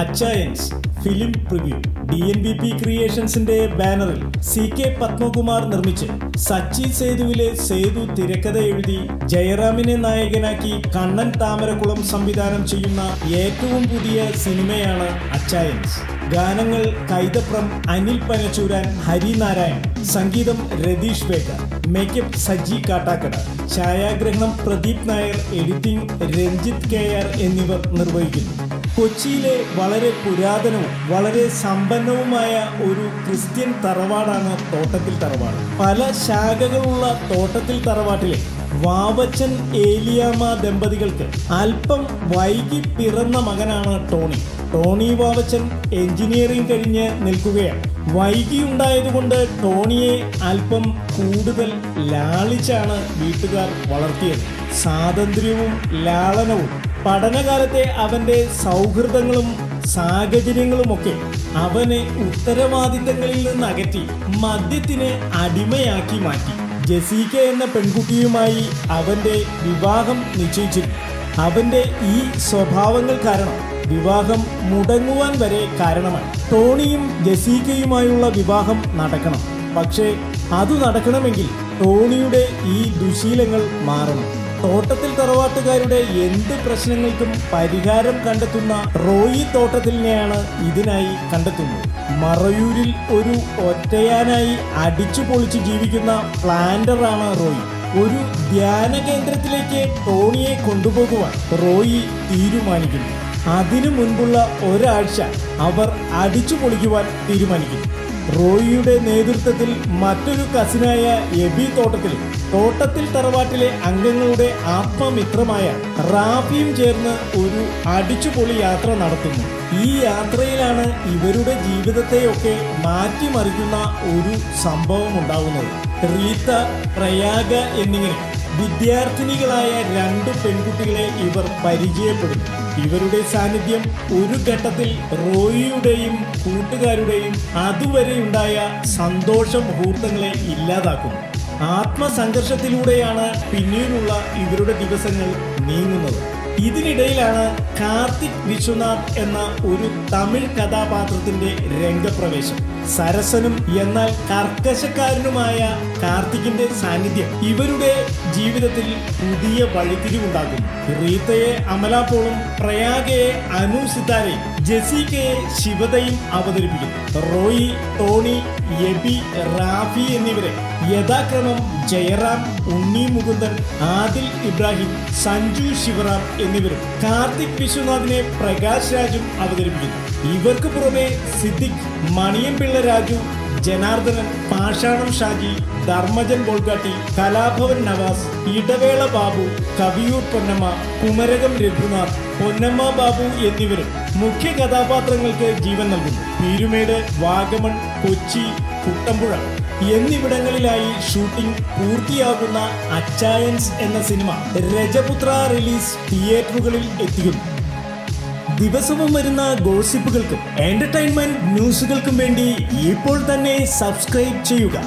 Achayans film preview DNBP ക്രിയേഷൻസിന്റെ ബാനറിൽ CK Padmakumar നിർമ്മിച്ച് സച്ചി സേതുവിലെ സേതു തിരക്കഥ എഴുതി ജയറാമിനെ നായകനാക്കി കണ്ണൻ താമരക്കുളം സംവിധാനം ചെയ്യുന്ന ഏറ്റവും പുതിയ സിനിമയാണ് അച്ചായൻസ്. ഗാനങ്ങൾ കൈതപ്രം അനിൽ പനച്ചൂരാൻ, ഹരിനാരായൺ, സംഗീതം രതീഷ് ബേക്കർ, മേക്കപ്പ് സജി കാട്ടാക്കട, ഛായാഗ്രഹണം പ്രദീപ് നായർ, എഡിറ്റിംഗ് രഞ്ജിത്ത് KR എന്നിവർ നിർവഹിക്കുന്നു. കൊച്ചിയിലെ വളരെ പുരാതനവും വളരെ സമ്പന്നവുമായ ഒരു ക്രിസ്ത്യൻ തറവാടാണ് തോട്ടത്തിൽ തറവാട്. പല ശാഖകളുള്ള തോട്ടത്തിൽ തറവാട്ടിലെ വാവച്ചൻ ഏലിയാമ്മ ദമ്പതികൾക്ക് അല്പം വൈകി പിറന്ന മകനാണ് ടോണി. ടോണി വാവച്ചൻ എഞ്ചിനീയറിംഗ് കഴിഞ്ഞ് നിൽക്കുകയാണ്. വൈകിയുണ്ടായതുകൊണ്ട് ടോണിയെ അല്പം കൂടുതൽ ലാളിച്ചാണ് വീട്ടുകാർ വളർത്തിയത്. സ്വാതന്ത്ര്യവും ലാളനവും പഠനകാലത്തെ അവൻ്റെ സൗഹൃദങ്ങളും സാഹചര്യങ്ങളുമൊക്കെ അവനെ ഉത്തരവാദിത്തങ്ങളിൽ നിന്ന് അകറ്റി മദ്യത്തിന് അടിമയാക്കി മാറ്റി. ജെസിക്ക എന്ന പെൺകുട്ടിയുമായി അവൻ്റെ വിവാഹം നിശ്ചയിച്ചിരുന്നു. അവൻ്റെ ഈ സ്വഭാവങ്ങൾ കാരണം വിവാഹം മുടങ്ങുവാൻ വരെ കാരണമായി. ടോണിയും ജെസിക്കയുമായുള്ള വിവാഹം നടക്കണം. പക്ഷേ അത് നടക്കണമെങ്കിൽ ടോണിയുടെ ഈ ദുശീലങ്ങൾ മാറണം. തോട്ടത്തിൽ തറവാട്ടുകാരുടെ എന്ത് പ്രശ്നങ്ങൾക്കും പരിഹാരം കണ്ടെത്തുന്ന റോയി തോട്ടത്തിലിനെയാണ് ഇതിനായി കണ്ടെത്തുന്നത്. മറയൂരിൽ ഒരു ഒറ്റയാനായി അടിച്ചു പൊളിച്ച് ജീവിക്കുന്ന പ്ലാന്ററാണ് റോയി. ഒരു ധ്യാന കേന്ദ്രത്തിലേക്ക് ടോണിയെ കൊണ്ടുപോകുവാൻ റോയി തീരുമാനിക്കുന്നു. അതിനു മുൻപുള്ള ഒരാഴ്ച അവർ അടിച്ചു പൊളിക്കുവാൻ തീരുമാനിക്കുന്നു. റോയിയുടെ നേതൃത്വത്തിൽ മറ്റൊരു കസിനായ എബി തോട്ടത്തിൽ തറവാട്ടിലെ അംഗങ്ങളുടെ ആത്മമിത്രമായ റാഫിയും ചേർന്ന് ഒരു അടിച്ചുപൊളി യാത്ര നടത്തുന്നു. ഈ യാത്രയിലാണ് ഇവരുടെ ജീവിതത്തെയൊക്കെ മാറ്റിമറിക്കുന്ന ഒരു സംഭവം ഉണ്ടാകുന്നത്. റീത്ത, പ്രയാഗ എന്നിങ്ങനെ വിദ്യാർത്ഥിനികളായ 2 പെൺകുട്ടികളെ ഇവർ പരിചയപ്പെടുന്നു. ഇവരുടെ സാന്നിധ്യം ഒരു ഘട്ടത്തിൽ റോയിയുടെയും കൂട്ടുകാരുടെയും അതുവരെയുണ്ടായ സന്തോഷ മുഹൂർത്തങ്ങളെ ഇല്ലാതാക്കുന്നു. ആത്മസംഘർഷത്തിലൂടെയാണ് പിന്നീടുള്ള ഇവരുടെ ദിവസങ്ങൾ നീങ്ങുന്നത്. ഇതിനിടയിലാണ് കാർത്തിക് വിശ്വനാഥ് എന്ന ഒരു തമിഴ് കഥാപാത്രത്തിന്റെ രംഗപ്രവേശം. സരസനും എന്നാൽ കർക്കശക്കാരനുമായ കാർത്തിക്കിന്റെ സാന്നിധ്യം ഇവരുടെ ജീവിതത്തിൽ പുതിയ വഴിത്തിരിവുണ്ടാകുന്നു. റീത്തയെ അമലാപോളും, പ്രയാഗയെ അനു സിതാരയും, ജെസിക്കയെ ശിവതയും അവതരിപ്പിക്കുന്നു. റോയി, ടോണി, എബി, റാഫി എന്നിവരെ യഥാക്രമം ജയറാം, ഉണ്ണി മുകുന്ദൻ, ആദിൽ ഇബ്രാഹിം, സഞ്ജു ശിവറാം എന്നിവരും കാർത്തിക് വിശ്വനാഥിനെ പ്രകാശ് രാജും അവതരിപ്പിക്കുന്നു. ഇവർക്ക് പുറമെ സിദ്ദിഖ്, മണിയംപിള്ള രാജു, ജനാർദ്ദനൻ, പാഷാണം ഷാജി, ധർമ്മജൻ ബോൾഗാട്ടി, കലാഭവൻ നവാസ്, ഇടവേള ബാബു, കവിയൂർ പൊന്നമ്മ, കുമരകം രഘുനാഥ്, പൊന്നമ്മ ബാബു എന്നിവരും മുഖ്യ കഥാപാത്രങ്ങൾക്ക് ജീവൻ നൽകുന്നു. പീരുമേട്, വാഗമൺ, കൊച്ചി, കുട്ടമ്പുഴ എന്നിവിടങ്ങളിലായി ഷൂട്ടിംഗ് പൂർത്തിയാകുന്ന അച്ചായൻസ് എന്ന സിനിമ രജപുത്ര റിലീസ് തിയേറ്ററുകളിൽ എത്തിക്കുന്നു. ദിവസവും വരുന്ന ഗോസിപ്പുകൾക്കും എന്റർടൈൻമെന്റ് ന്യൂസുകൾക്കും വേണ്ടി ഇപ്പോൾ തന്നെ സബ്സ്ക്രൈബ് ചെയ്യുക.